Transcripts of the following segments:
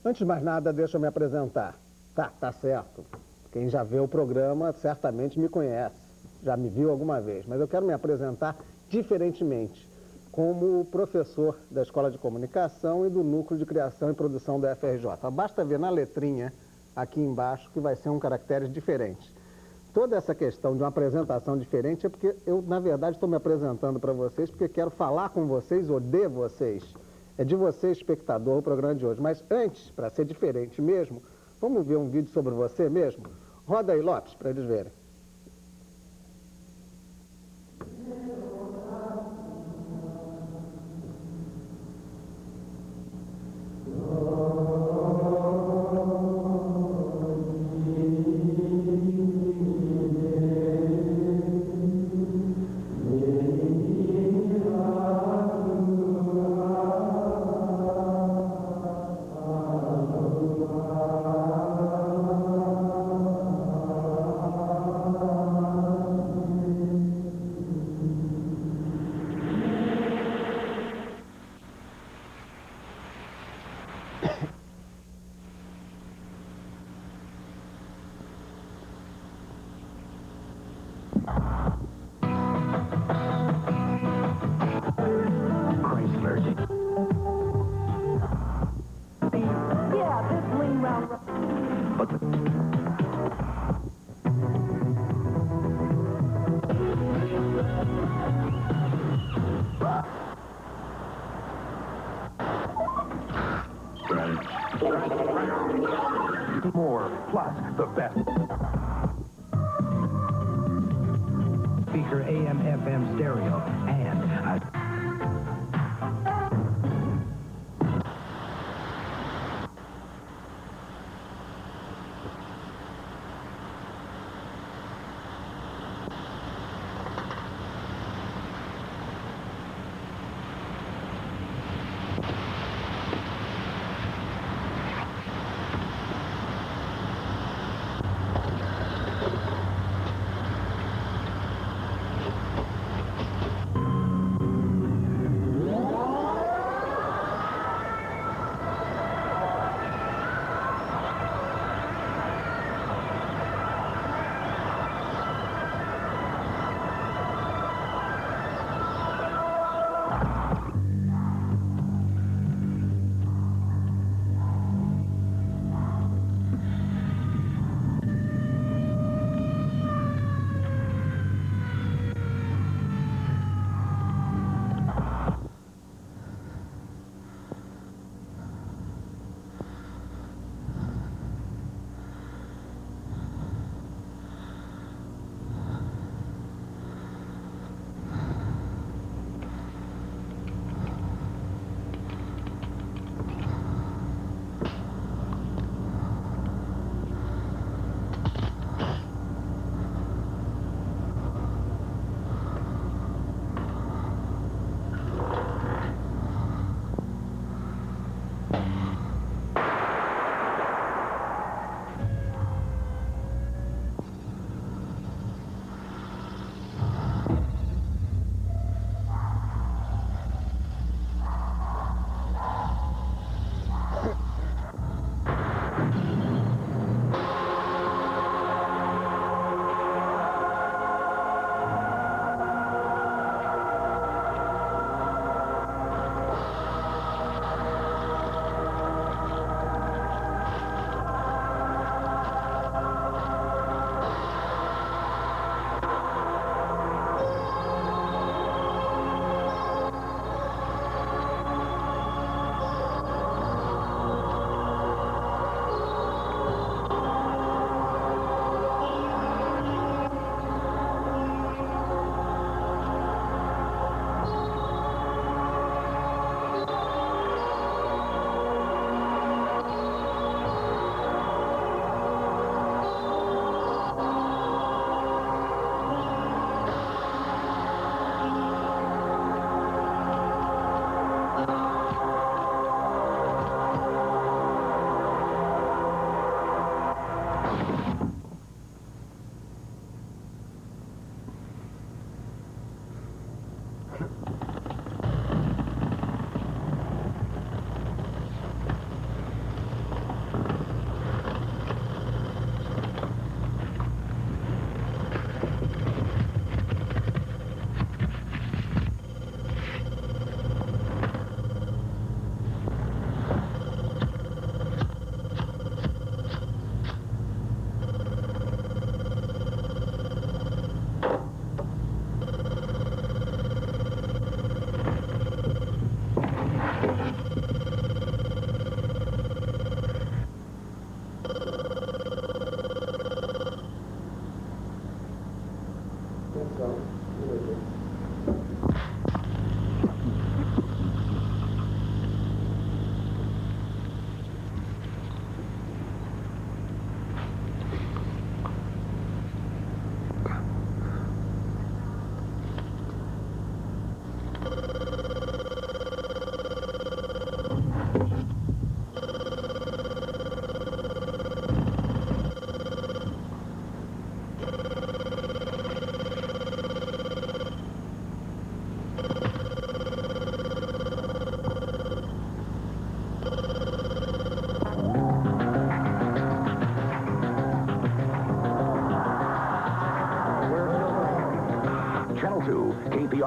Antes de mais nada, deixa eu me apresentar. Tá certo. Quem já vê o programa certamente me conhece, já me viu alguma vez, mas eu quero me apresentar diferentemente, como professor da Escola de Comunicação e do Núcleo de Criação e Produção da FRJ. Basta ver na letrinha aqui embaixo que vai ser um caracteres diferentes. Toda essa questão de uma apresentação diferente é porque eu, na verdade, estou me apresentando para vocês porque quero falar com vocês ou de vocês. É de você, espectador, o programa de hoje. Mas antes, para ser diferente mesmo, vamos ver um vídeo sobre você mesmo? Roda aí, Lopes, para eles verem. More, plus the best. Speaker AM, FM stereo, and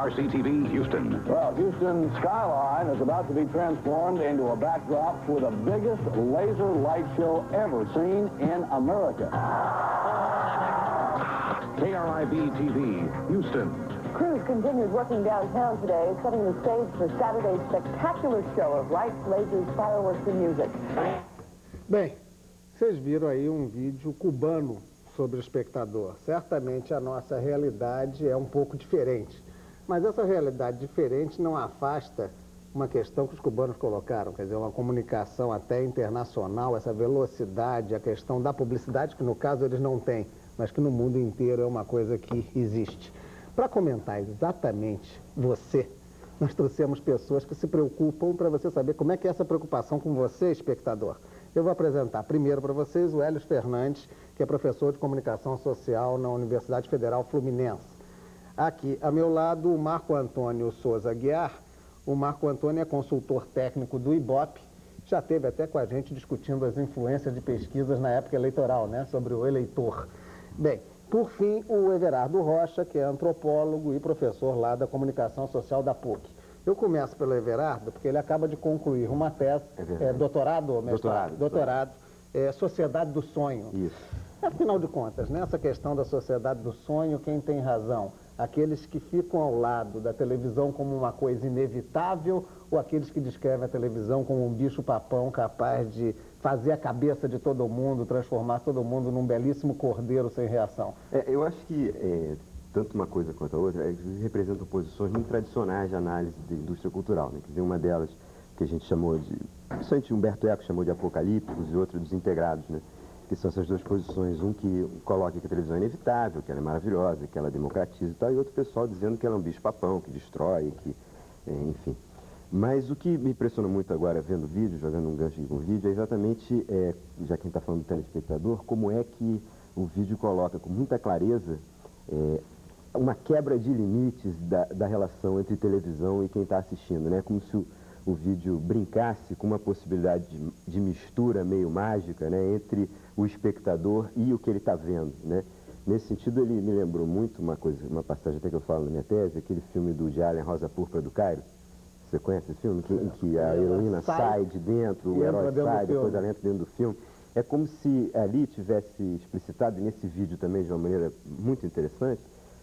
WRC-TV, Houston. Well, Houston's skyline is about to be transformed into a backdrop for the biggest laser light show ever seen in America. KRIV-TV, Houston. Crews continued working downtown today, setting the stage for Saturday's spectacular show of lights, lasers, fireworks and music. Bem, vocês viram aí um vídeo cubano sobre o espectador. Certamente a nossa realidade é um pouco diferente, mas essa realidade diferente não afasta uma questão que os cubanos colocaram, quer dizer, uma comunicação até internacional, essa velocidade, a questão da publicidade, que no caso eles não têm, mas que no mundo inteiro é uma coisa que existe. Para comentar exatamente você, nós trouxemos pessoas que se preocupam para você saber como é que é essa preocupação com você, espectador. Eu vou apresentar primeiro para vocês o Hélio Fernandes, que é professor de comunicação social na Universidade Federal Fluminense. Aqui, a meu lado, o Marco Antônio Souza Aguiar. O Marco Antônio é consultor técnico do IBOP, já esteve até com a gente discutindo as influências de pesquisas na época eleitoral, né, sobre o eleitor. Bem, por fim, o Everardo Rocha, que é antropólogo e professor lá da comunicação social da PUC. Eu começo pelo Everardo, porque ele acaba de concluir uma tese, doutorado ou mestrado? Doutorado, Sociedade do Sonho. Isso. Afinal de contas, nessa questão da sociedade do sonho, quem tem razão? Aqueles que ficam ao lado da televisão como uma coisa inevitável ou aqueles que descrevem a televisão como um bicho-papão capaz de fazer a cabeça de todo mundo, transformar todo mundo num belíssimo cordeiro sem reação? Eu acho que tanto uma coisa quanto a outra representam posições muito tradicionais de análise da indústria cultural, né? Quer dizer, uma delas que a gente chamou de, principalmente Humberto Eco chamou de apocalípticos e outra desintegrados, né? Que são essas duas posições, um que coloca que a televisão é inevitável, que ela é maravilhosa, que ela democratiza e tal, e outro pessoal dizendo que ela é um bicho-papão, que destrói, que, enfim. Mas o que me impressionou muito agora vendo o vídeo, jogando um gancho com o vídeo, é exatamente, já quem está falando do telespectador, como é que o vídeo coloca com muita clareza uma quebra de limites da relação entre televisão e quem está assistindo, né? Como se o vídeo brincasse com uma possibilidade de mistura meio mágica, né, entre o espectador e o que ele está vendo, né? Nesse sentido, ele me lembrou muito uma passagem até que eu falo na minha tese, aquele filme do Woody Allen, Rosa Púrpura do Cairo. Você conhece esse filme? Em que a heroína sai de dentro, o herói sai, depois ela entra dentro do filme. É como se ali tivesse explicitado, e nesse vídeo também de uma maneira muito interessante,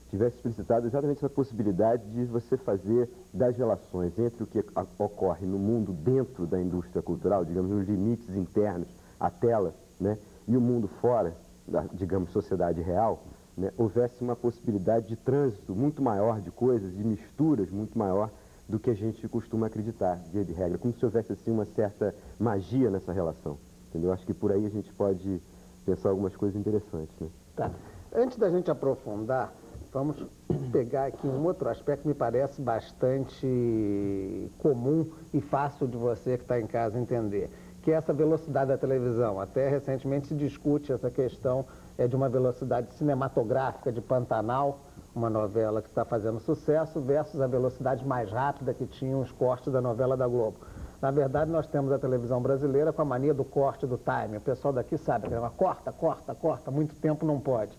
tivesse explicitado exatamente essa possibilidade de você fazer das relações entre o que ocorre no mundo dentro da indústria cultural, digamos, nos limites internos, a tela, né, e o mundo fora, da, digamos, sociedade real, né, houvesse uma possibilidade de trânsito muito maior de coisas, de misturas muito maior do que a gente costuma acreditar, via de regra, como se houvesse assim uma certa magia nessa relação, entendeu? Acho que por aí a gente pode pensar algumas coisas interessantes, né? Tá. Antes da gente aprofundar, vamos pegar aqui um outro aspecto que me parece bastante comum e fácil de você que está em casa entender, que é essa velocidade da televisão. Até recentemente se discute essa questão de uma velocidade cinematográfica de Pantanal, uma novela que está fazendo sucesso, versus a velocidade mais rápida que tinham os cortes da novela da Globo. Na verdade, nós temos a televisão brasileira com a mania do corte do time. O pessoal daqui sabe, que corta, muito tempo não pode.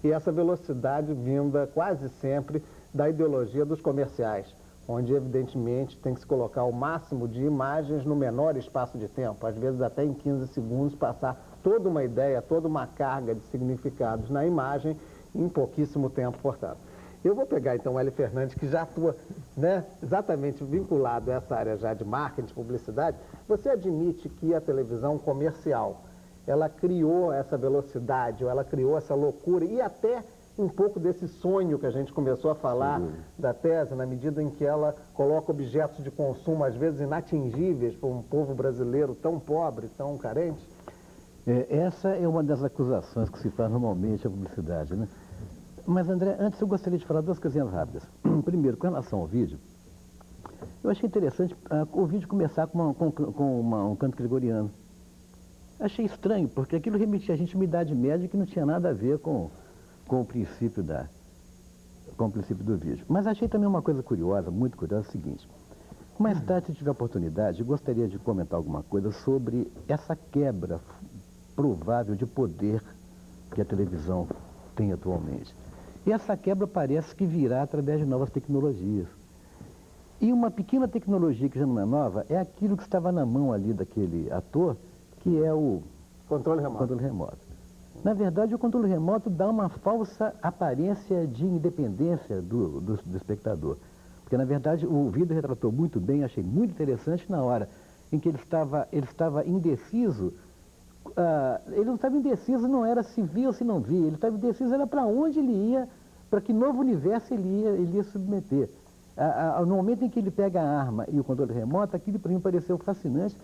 E essa velocidade vinda quase sempre da ideologia dos comerciais, onde evidentemente tem que se colocar o máximo de imagens no menor espaço de tempo, às vezes até em 15 segundos passar toda uma ideia, toda uma carga de significados na imagem em pouquíssimo tempo, portanto. Eu vou pegar então o Hélio Fernandes, que já atua, né, exatamente vinculado a essa área já de marketing, de publicidade. Você admite que a televisão comercial, ela criou essa velocidade, ou ela criou essa loucura e até um pouco desse sonho que a gente começou a falar da tese, na medida em que ela coloca objetos de consumo, às vezes inatingíveis para um povo brasileiro tão pobre, tão carente? Essa é uma das acusações que se faz normalmente à publicidade, né? Mas, André, antes eu gostaria de falar duas coisinhas rápidas. Primeiro, com relação ao vídeo, eu achei interessante o vídeo começar com um canto gregoriano. Achei estranho, porque aquilo remetia a gente a uma idade média que não tinha nada a ver com o princípio do vídeo. Mas achei também uma coisa curiosa, muito curiosa, é o seguinte. Mais tarde, se tiver oportunidade, eu gostaria de comentar alguma coisa sobre essa quebra provável de poder que a televisão tem atualmente. E essa quebra parece que virá através de novas tecnologias. E uma pequena tecnologia que já não é nova é aquilo que estava na mão ali daquele ator, que é o Controle remoto. controle remoto. Na verdade, o controle remoto dá uma falsa aparência de independência do espectador. Porque, na verdade, o vídeo retratou muito bem, achei muito interessante na hora em que ele estava indeciso. Ele não estava indeciso, não era se via ou se não via, ele estava indeciso, era para onde ele ia, para que novo universo ele ia submeter. No momento em que ele pega a arma e o controle remoto, aquilo para mim pareceu fascinante,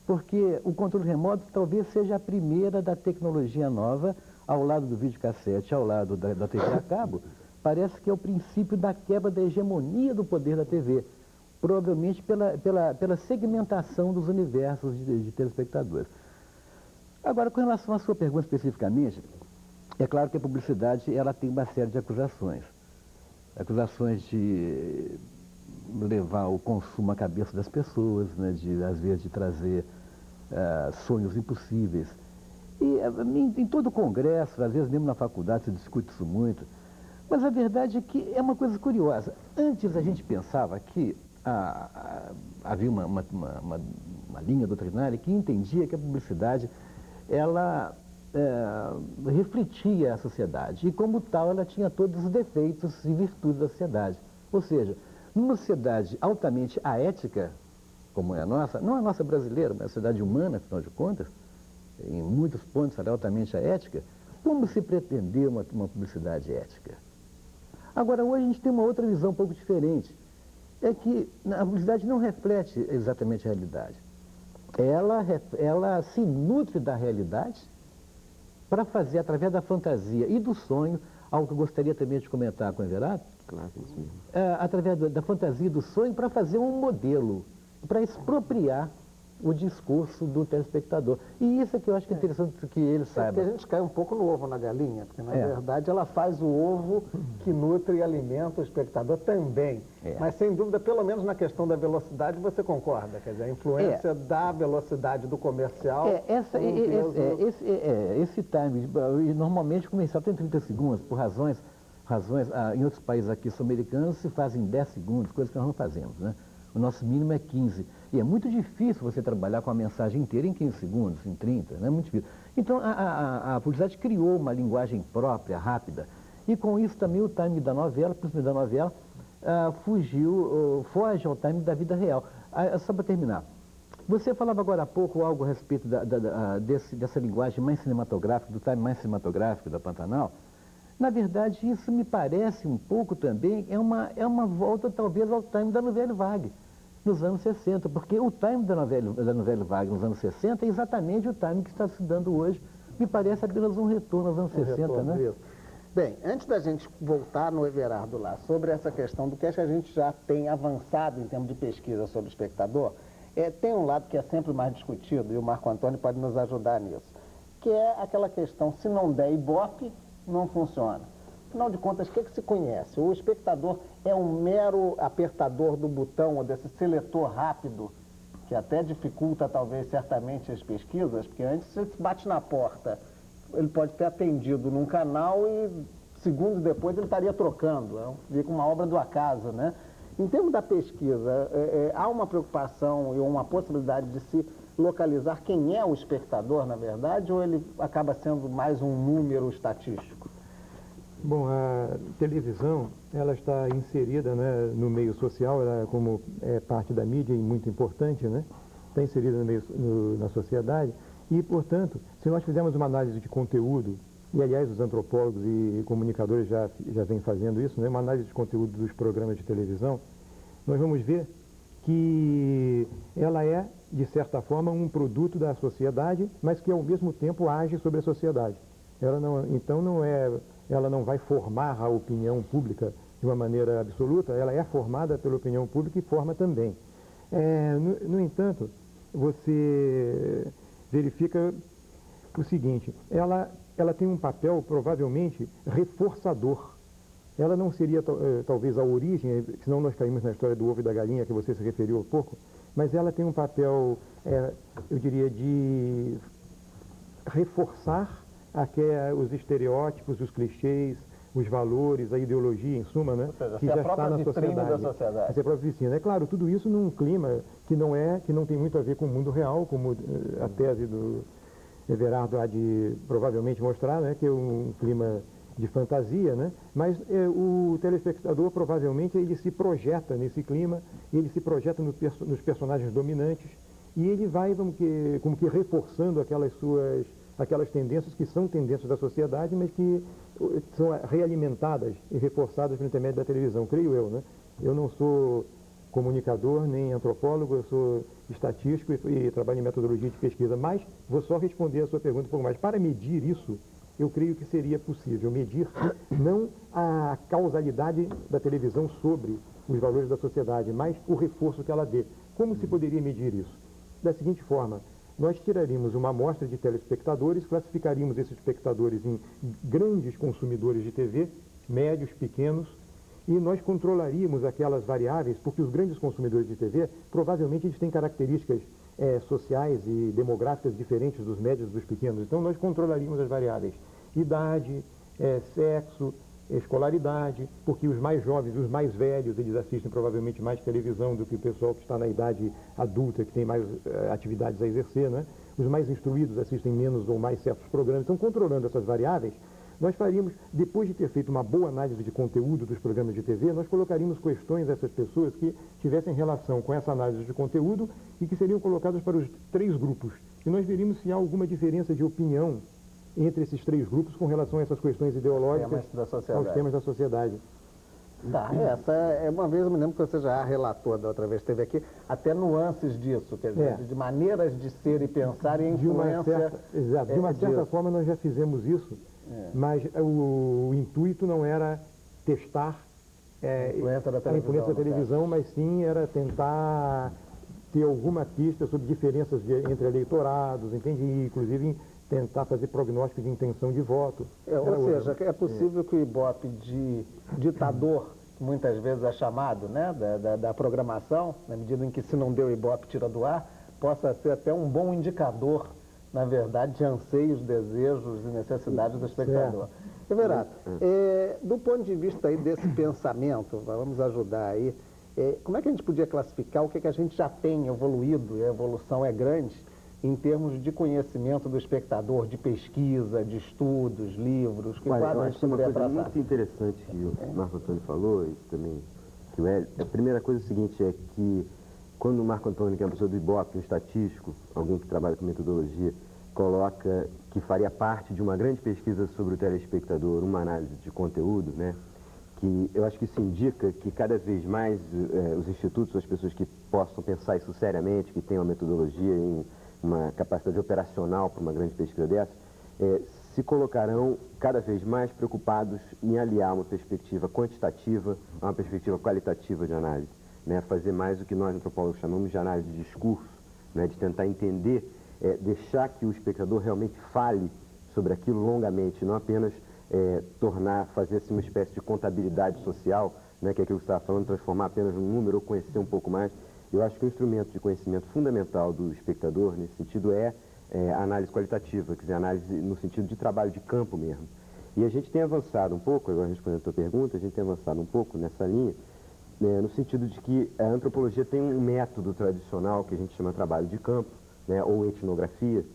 porque o controle remoto talvez seja a primeira da tecnologia nova, ao lado do videocassete, ao lado da TV a cabo, parece que é o princípio da quebra da hegemonia do poder da TV, provavelmente pela segmentação dos universos de telespectadores. Agora, com relação à sua pergunta especificamente, é claro que a publicidade ela tem uma série de acusações. Acusações de levar o consumo à cabeça das pessoas, né, às vezes de trazer sonhos impossíveis. E em todo o congresso, às vezes mesmo na faculdade se discute isso muito, mas a verdade é que é uma coisa curiosa. Antes a gente pensava que havia uma linha doutrinária que entendia que a publicidade ela refletia a sociedade e, como tal, ela tinha todos os defeitos e virtudes da sociedade. Ou seja, numa sociedade altamente aética, como é a nossa, não a nossa brasileira, mas a sociedade humana, afinal de contas, em muitos pontos ela é altamente ética, como se pretender uma publicidade ética? Agora, hoje a gente tem uma outra visão um pouco diferente. É que a publicidade não reflete exatamente a realidade. Ela se nutre da realidade para fazer, através da fantasia e do sonho, algo que eu gostaria também de comentar com o Everardo, Claro, isso mesmo. através da fantasia e do sonho, para fazer um modelo, para expropriar o discurso do telespectador. E isso é que eu acho que é interessante que ele saiba. Porque a gente cai um pouco no ovo na galinha, porque na verdade ela faz o ovo que nutre e alimenta o espectador também. Mas sem dúvida, pelo menos na questão da velocidade, você concorda? Quer dizer, a influência da velocidade do comercial... Esse time, normalmente o comercial tem 30 segundos, por razões em outros países aqui sul-americanos se fazem 10 segundos, coisas que nós não fazemos, né? O nosso mínimo é 15. E é muito difícil você trabalhar com a mensagem inteira em 15 segundos, em 30, né? É muito difícil. Então, a publicidade criou uma linguagem própria, rápida. E com isso também o time da novela, principalmente da novela, foge ao time da vida real. Só para terminar. Você falava agora há pouco algo a respeito dessa linguagem mais cinematográfica, do time mais cinematográfico da Pantanal. Na verdade, isso me parece um pouco também, é uma volta talvez ao time da novela Vague, nos anos 60, porque o time da novela Vague nos anos 60 é exatamente o time que está se dando hoje, me parece apenas um retorno aos anos 60, né? Isso. Bem, antes da gente voltar no Everardo lá, sobre essa questão do que a gente já tem avançado em termos de pesquisa sobre o espectador, tem um lado que é sempre mais discutido, e o Marco Antônio pode nos ajudar nisso, que é aquela questão, se não der Ibope, não funciona. Afinal de contas, o que se conhece? O espectador é um mero apertador do botão ou desse seletor rápido, que até dificulta talvez certamente as pesquisas, porque antes você bate na porta, ele pode ter atendido num canal e segundos depois ele estaria trocando, fica uma obra do acaso, né? Em termos da pesquisa, há uma preocupação e uma possibilidade de se localizar quem é o espectador, na verdade, ou ele acaba sendo mais um número estatístico? Bom, a televisão, ela está inserida, né, no meio social, ela como é parte da mídia e muito importante, né? Está inserida na sociedade e, portanto, se nós fizermos uma análise de conteúdo, e aliás os antropólogos e comunicadores já vêm fazendo isso, né, uma análise de conteúdo dos programas de televisão, nós vamos ver que ela é, de certa forma, um produto da sociedade, mas que ao mesmo tempo age sobre a sociedade. Ela não vai formar a opinião pública de uma maneira absoluta, ela é formada pela opinião pública e forma também. No entanto, você verifica o seguinte, ela tem um papel provavelmente reforçador. Ela não seria talvez a origem, senão nós caímos na história do ovo e da galinha que você se referiu há pouco, mas ela tem um papel, eu diria, de reforçar os estereótipos, os clichês, os valores, a ideologia, em suma, né? Ou seja, que ser a já está própria na vitrine sociedade. da sociedade. Essa é a própria vitrine. É claro, tudo isso num clima que não tem muito a ver com o mundo real, como a tese do Everardo há de provavelmente mostrar, né? Que é um clima de fantasia, né? Mas o telespectador provavelmente ele se projeta nesse clima, ele se projeta nos personagens dominantes e ele vai como que reforçando aquelas tendências que são tendências da sociedade, mas que são realimentadas e reforçadas pelo intermédio da televisão, creio eu, né? Eu não sou comunicador nem antropólogo, eu sou estatístico e trabalho em metodologia de pesquisa, mas vou só responder a sua pergunta um pouco mais. Para medir isso, eu creio que seria possível medir não a causalidade da televisão sobre os valores da sociedade, mas o reforço que ela dê. Como se poderia medir isso? Da seguinte forma, nós tiraríamos uma amostra de telespectadores, classificaríamos esses espectadores em grandes consumidores de TV, médios, pequenos, e nós controlaríamos aquelas variáveis, porque os grandes consumidores de TV, provavelmente eles têm características sociais e demográficas diferentes dos médios e dos pequenos. Então nós controlaríamos as variáveis idade, sexo, escolaridade, porque os mais jovens, os mais velhos, eles assistem provavelmente mais televisão do que o pessoal que está na idade adulta, que tem mais atividades a exercer, né? Os mais instruídos assistem menos ou mais certos programas. Então, controlando essas variáveis, nós faríamos, depois de ter feito uma boa análise de conteúdo dos programas de TV, nós colocaríamos questões a essas pessoas que tivessem relação com essa análise de conteúdo e que seriam colocadas para os 3 grupos. E nós veríamos se há alguma diferença de opinião entre esses 3 grupos com relação a essas questões ideológicas, aos temas da sociedade. Tá, essa é uma vez, eu me lembro que você já relatou da outra vez, esteve aqui, até nuances disso, quer dizer, de maneiras de ser e pensar e a influência. De uma certa forma nós já fizemos isso, mas o intuito não era testar a influência da televisão, mas sim era tentar ter alguma pista sobre diferenças entre eleitorados, entende? E, inclusive, tentar fazer prognóstico de intenção de voto. Ou seja, é possível que o Ibope de ditador, que muitas vezes é chamado, né, da programação, na medida em que se não deu Ibope tira do ar, possa ser até um bom indicador, na verdade, de anseios, desejos e necessidades do espectador. Everardo, do ponto de vista aí desse pensamento, vamos ajudar aí, como é que a gente podia classificar o que a gente já tem evoluído, e a evolução é grande, em termos de conhecimento do espectador, de pesquisa, de estudos, livros, que eu acho que uma coisa muito interessante que o Marco Antônio falou, e também que o Hélio, a primeira coisa é o seguinte, é que quando o Marco Antônio, que é uma pessoa do Ibope, um estatístico, alguém que trabalha com metodologia, coloca que faria parte de uma grande pesquisa sobre o telespectador, uma análise de conteúdo, né? Que eu acho que isso indica que cada vez mais os institutos, as pessoas que possam pensar isso seriamente, que tenham a metodologia em uma capacidade operacional para uma grande pesquisa dessa, se colocarão cada vez mais preocupados em aliar uma perspectiva quantitativa a uma perspectiva qualitativa de análise, né? Fazer mais o que nós antropólogos chamamos de análise de discurso, né? De tentar entender, deixar que o espectador realmente fale sobre aquilo longamente, não apenas fazer assim uma espécie de contabilidade social, né? Que é aquilo que você estava falando, transformar apenas num número ou conhecer um pouco mais. Eu acho que o instrumento de conhecimento fundamental do espectador, nesse sentido, é a análise qualitativa, quer dizer, análise no sentido de trabalho de campo mesmo. E a gente tem avançado um pouco, agora respondendo a tua pergunta, a gente tem avançado um pouco nessa linha, no sentido de que a antropologia tem um método tradicional que a gente chama trabalho de campo, né, ou etnografia,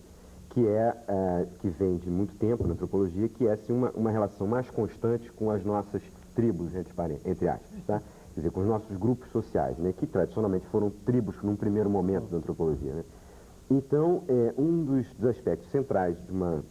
que vem de muito tempo na antropologia, que é assim, uma relação mais constante com as nossas tribos, entre aspas, tá? Quer dizer, com os nossos grupos sociais, né, que tradicionalmente foram tribos num primeiro momento da antropologia, né? Então, um dos aspectos centrais de uma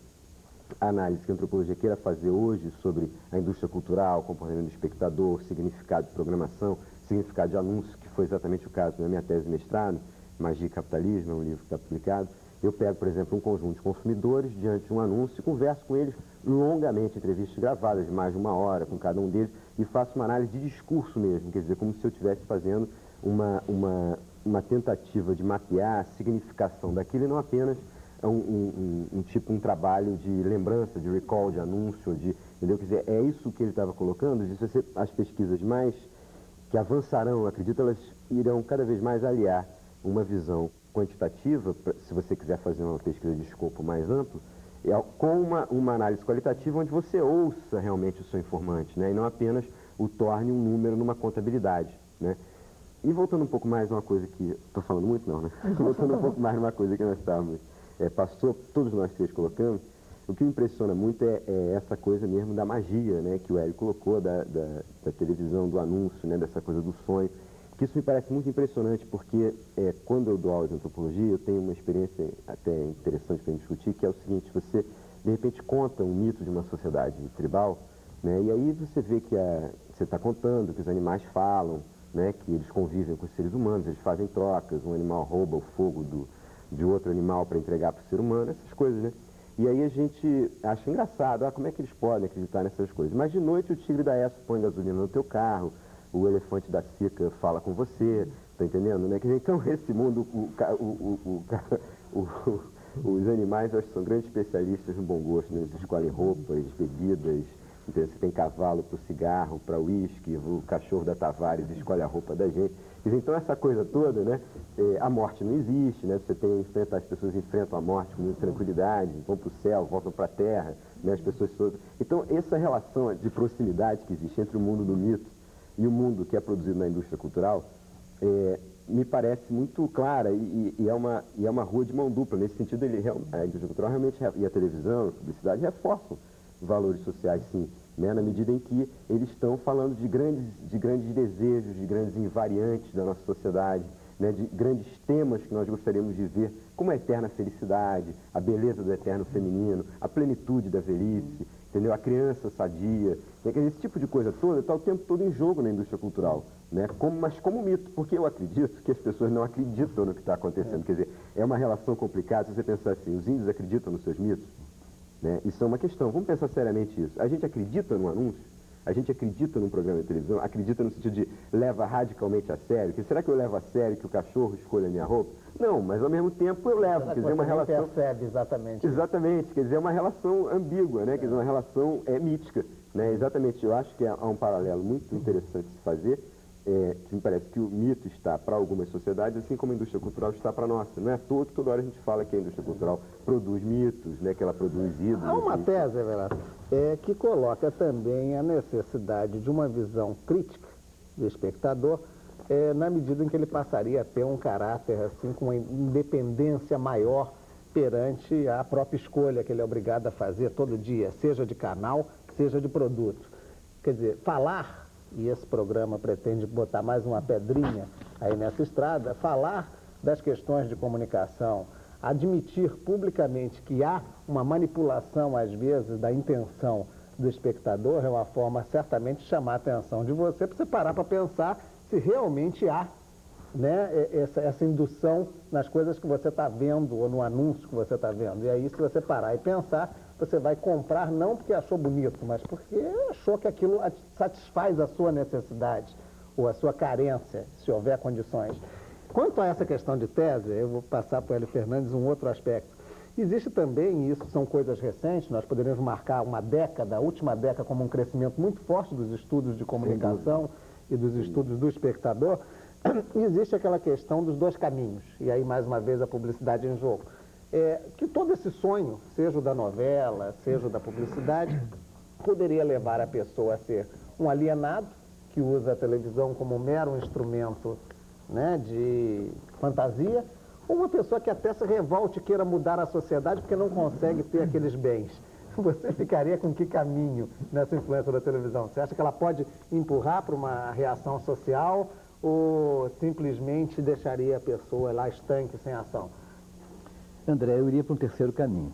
análise que a antropologia queira fazer hoje sobre a indústria cultural, comportamento do espectador, significado de programação, significado de anúncio, que foi exatamente o caso da minha tese de mestrado, Magia e Capitalismo, é um livro que está publicado. Eu pego, por exemplo, um conjunto de consumidores diante de um anúncio e converso com eles longamente, entrevistas gravadas de mais de 1 hora com cada um deles, e faço uma análise de discurso mesmo, quer dizer, como se eu estivesse fazendo uma tentativa de mapear a significação daquilo e não apenas um trabalho de lembrança, de recall, de anúncio, entendeu? Quer dizer, é isso que ele estava colocando, isso vai ser as pesquisas mais que avançarão, acredito, elas irão cada vez mais aliar uma visão quantitativa, se você quiser fazer uma pesquisa de escopo mais amplo, com uma análise qualitativa onde você ouça realmente o seu informante, né? E não apenas o torne um número numa contabilidade, né? E voltando um pouco mais a uma coisa que... Estou falando muito não, né? Voltando um pouco mais a uma coisa que nós estávamos... todos nós três colocamos, o que me impressiona muito é essa coisa mesmo da magia, né? Que o Hélio colocou, da televisão, do anúncio, né? Dessa coisa do sonho. Que isso me parece muito impressionante, porque quando eu dou aula de antropologia, eu tenho uma experiência até interessante para a gente discutir, que é o seguinte: você, de repente, conta um mito de uma sociedade tribal, né? E aí você vê que você está contando que os animais falam, né, que eles convivem com os seres humanos, eles fazem trocas, um animal rouba o fogo de outro animal para entregar para o ser humano, essas coisas, né? E aí a gente acha engraçado, como é que eles podem acreditar nessas coisas? Mas de noite o tigre da Essa põe gasolina no teu carro, o elefante da Sica fala com você, tá entendendo, né? Então esse mundo, os animais, eu acho que são grandes especialistas no bom gosto, né? Eles escolhem roupas, bebidas. Então, você tem cavalo para o cigarro, para o uísque, o cachorro da Tavares escolhe a roupa da gente. Então, essa coisa toda, né? A morte não existe, né? As pessoas enfrentam a morte com muita tranquilidade, vão para o céu, voltam para a terra, né? As pessoas todas... Então, essa relação de proximidade que existe entre o mundo do mito e o mundo que é produzido na indústria cultural, me parece muito clara e é uma rua de mão dupla. Nesse sentido, a indústria cultural realmente, e a televisão, a publicidade, reforçam valores sociais, sim, né? Na medida em que eles estão falando de grandes desejos, de grandes invariantes da nossa sociedade, né? De grandes temas que nós gostaríamos de ver, como a eterna felicidade, a beleza do eterno feminino, a plenitude da velhice, entendeu? A criança sadia, né? Esse tipo de coisa toda está o tempo todo em jogo na indústria cultural, né? Mas como mito, porque eu acredito que as pessoas não acreditam no que está acontecendo. Quer dizer, é uma relação complicada se você pensar assim: os índios acreditam nos seus mitos? Né? Isso é uma questão. Vamos pensar seriamente isso. A gente acredita num anúncio? A gente acredita num programa de televisão? Acredita no sentido de leva radicalmente a sério? Será que eu levo a sério que o cachorro escolha a minha roupa? Não, mas ao mesmo tempo eu levo. Quer dizer, é uma relação... percebe exatamente. Exatamente. Quer dizer, é uma relação ambígua, né? Quer dizer, uma relação mítica, né? Exatamente. Eu acho que há um paralelo muito interessante de se fazer, que me parece que o mito está para algumas sociedades, assim como a indústria cultural está para a nossa. Não é à toa que toda hora a gente fala que a indústria cultural produz mitos, né, que ela produz ídolos. Há uma tese, Everardo, que coloca também a necessidade de uma visão crítica do espectador, na medida em que ele passaria a ter um caráter, assim, com uma independência maior perante a própria escolha que ele é obrigado a fazer todo dia, seja de canal, seja de produto. Quer dizer, falar... E esse programa pretende botar mais uma pedrinha aí nessa estrada, falar das questões de comunicação, admitir publicamente que há uma manipulação, às vezes, da intenção do espectador, é uma forma certamente de chamar a atenção de você, para você parar para pensar se realmente há, né, essa indução nas coisas que você está vendo ou no anúncio que você está vendo. E aí, se você parar e pensar, você vai comprar não porque achou bonito, mas porque achou que aquilo satisfaz a sua necessidade ou a sua carência, se houver condições. Quanto a essa questão de tese, eu vou passar para o Hélio Fernandes um outro aspecto. Existe também, e isso são coisas recentes, nós poderíamos marcar uma década, a última década, como um crescimento muito forte dos estudos de comunicação e dos estudos do espectador. Existe aquela questão dos dois caminhos, e aí mais uma vez a publicidade em jogo. Que todo esse sonho, seja o da novela, seja o da publicidade, poderia levar a pessoa a ser um alienado, que usa a televisão como um mero instrumento, né, de fantasia, ou uma pessoa que até se revolte e queira mudar a sociedade porque não consegue ter aqueles bens. Você ficaria com que caminho nessa influência da televisão? Você acha que ela pode empurrar para uma reação social ou simplesmente deixaria a pessoa lá estanque, sem ação? André, eu iria para um terceiro caminho.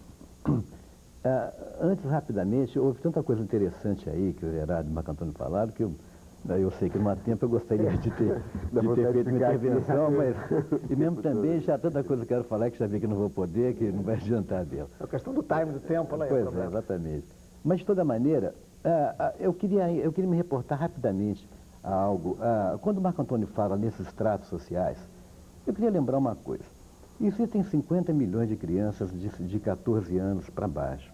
Antes, rapidamente, houve tanta coisa interessante aí que o Everardo e o Marco Antônio falaram que eu sei que numa tempo eu gostaria de ter feito uma intervenção, mas e mesmo também já tanta coisa que eu quero falar que já vi que não vou poder, que não vai adiantar dela. É a questão do time, do tempo, lá é Pois é, exatamente. Mas, de toda maneira, eu queria me reportar rapidamente a algo. Quando o Marco Antônio fala nesses tratos sociais, eu queria lembrar uma coisa. Existem 50 milhões de crianças de 14 anos para baixo.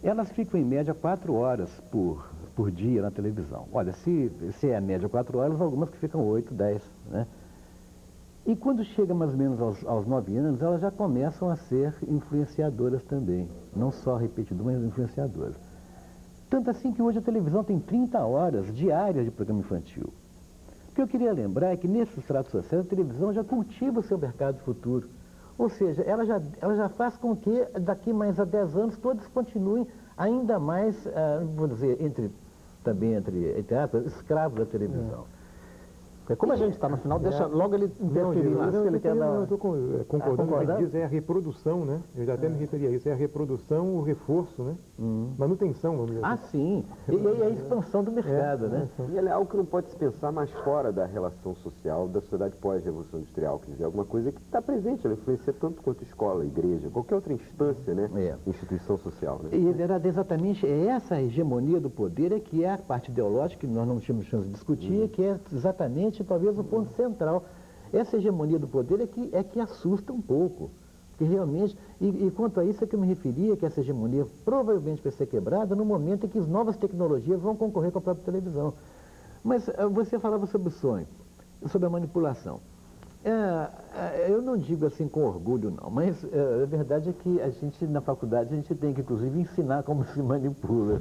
Elas ficam, em média, 4 horas por dia na televisão. Olha, se é a média 4 horas, algumas que ficam 8, 10, né? E quando chega mais ou menos aos 9 anos, elas já começam a ser influenciadoras também. Não só repetidoras, mas influenciadoras. Tanto assim que hoje a televisão tem 30 horas diárias de programa infantil. O que eu queria lembrar é que nesse estrato social a televisão já cultiva o seu mercado futuro. Ou seja, ela já faz com que daqui mais a 10 anos todos continuem ainda mais, vou dizer, entre aspas, escravos da televisão. Como a gente está no final, deixa logo ele interferir lá, se ele quer dar... Eu estou concordando, o que diz é a reprodução, né? Eu já até me referi a isso, é a reprodução, o reforço, né? Manutenção, vamos dizer assim. Sim, e a expansão do mercado, né? E ela é algo que não pode se pensar mais fora da relação social da sociedade pós-revolução industrial, quer dizer, alguma coisa que está presente, ela influencia tanto quanto escola, igreja, qualquer outra instância, né? Instituição social, né? E era exatamente essa hegemonia do poder que é a parte ideológica que nós não tínhamos chance de discutir, que é exatamente talvez o ponto central. Essa hegemonia do poder é que assusta um pouco. Que realmente, e quanto a isso é que eu me referia, que essa hegemonia provavelmente vai ser quebrada no momento em que as novas tecnologias vão concorrer com a própria televisão. Mas você falava sobre o sonho, sobre a manipulação. Eu não digo assim com orgulho não, mas a verdade é que a gente na faculdade a gente tem que inclusive ensinar como se manipula.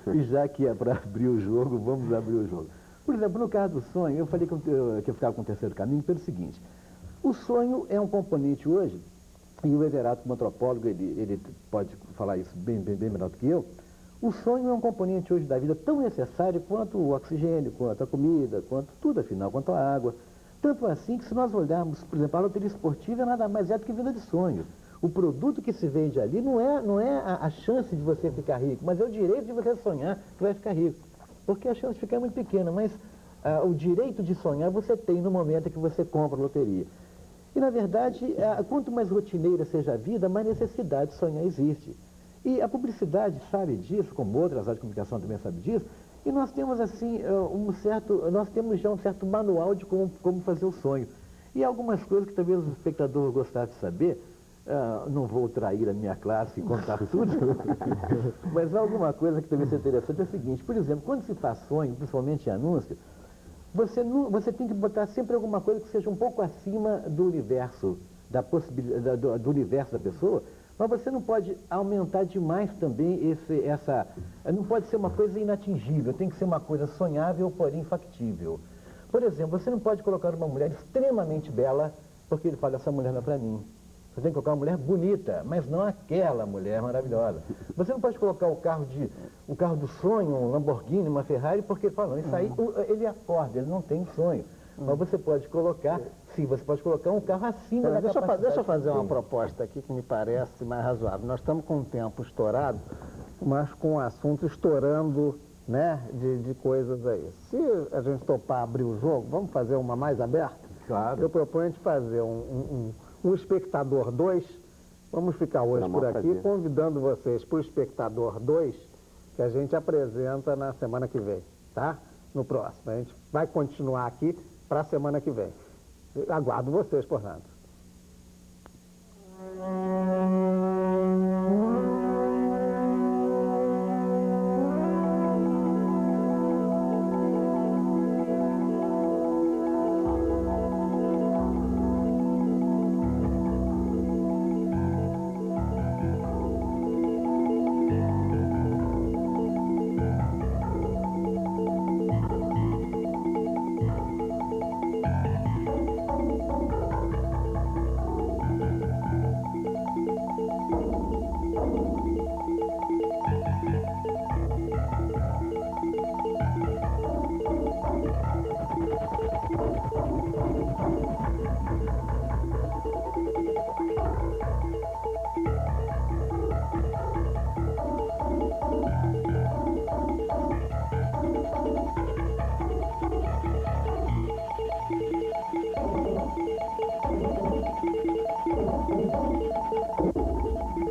E já que é para abrir o jogo, vamos abrir o jogo. Por exemplo, no caso do sonho, eu falei que eu ficava com o terceiro caminho pelo seguinte. O sonho é um componente hoje, e o Everato, como antropólogo, ele pode falar isso bem melhor do que eu. O sonho é um componente hoje da vida tão necessário quanto o oxigênio, quanto a comida, quanto tudo, afinal, quanto a água. Tanto assim que se nós olharmos, por exemplo, a loteria esportiva nada mais é do que venda de sonho. O produto que se vende ali não é a chance de você ficar rico, mas é o direito de você sonhar que vai ficar rico. Porque a chance de ficar é muito pequena, mas o direito de sonhar você tem no momento em que você compra a loteria. E, na verdade, quanto mais rotineira seja a vida, mais necessidade de sonhar existe. E a publicidade sabe disso, como outras áreas de comunicação também sabe disso, e nós temos, assim, nós temos já um certo manual de como fazer o sonho. E algumas coisas que talvez o espectador gostasse de saber, não vou trair a minha classe e contar tudo, mas alguma coisa que também é interessante é o seguinte, por exemplo, quando se faz sonho, principalmente em anúncio, você tem que botar sempre alguma coisa que seja um pouco acima do universo, do universo da pessoa, mas você não pode aumentar demais também não pode ser uma coisa inatingível, tem que ser uma coisa sonhável, porém factível. Por exemplo, você não pode colocar uma mulher extremamente bela, porque ele fala, essa mulher não é para mim. Você tem que colocar uma mulher bonita, mas não aquela mulher maravilhosa. Você não pode colocar o carro do sonho, um Lamborghini, uma Ferrari, porque ele fala, não, isso aí ele acorda, ele não tem sonho. Mas você pode colocar, sim, você pode colocar um carro acima da capacidade. Deixa eu fazer uma proposta aqui que me parece mais razoável. Nós estamos com um tempo estourado, mas com o assunto estourando, né, de coisas aí. Se a gente topar abrir o jogo, vamos fazer uma mais aberta? Claro. Eu proponho a gente fazer um Espectador 2, vamos ficar hoje por aqui, convidando vocês para o Espectador 2, que a gente apresenta na semana que vem, tá? No próximo. A gente vai continuar aqui para a semana que vem. Aguardo vocês, portanto.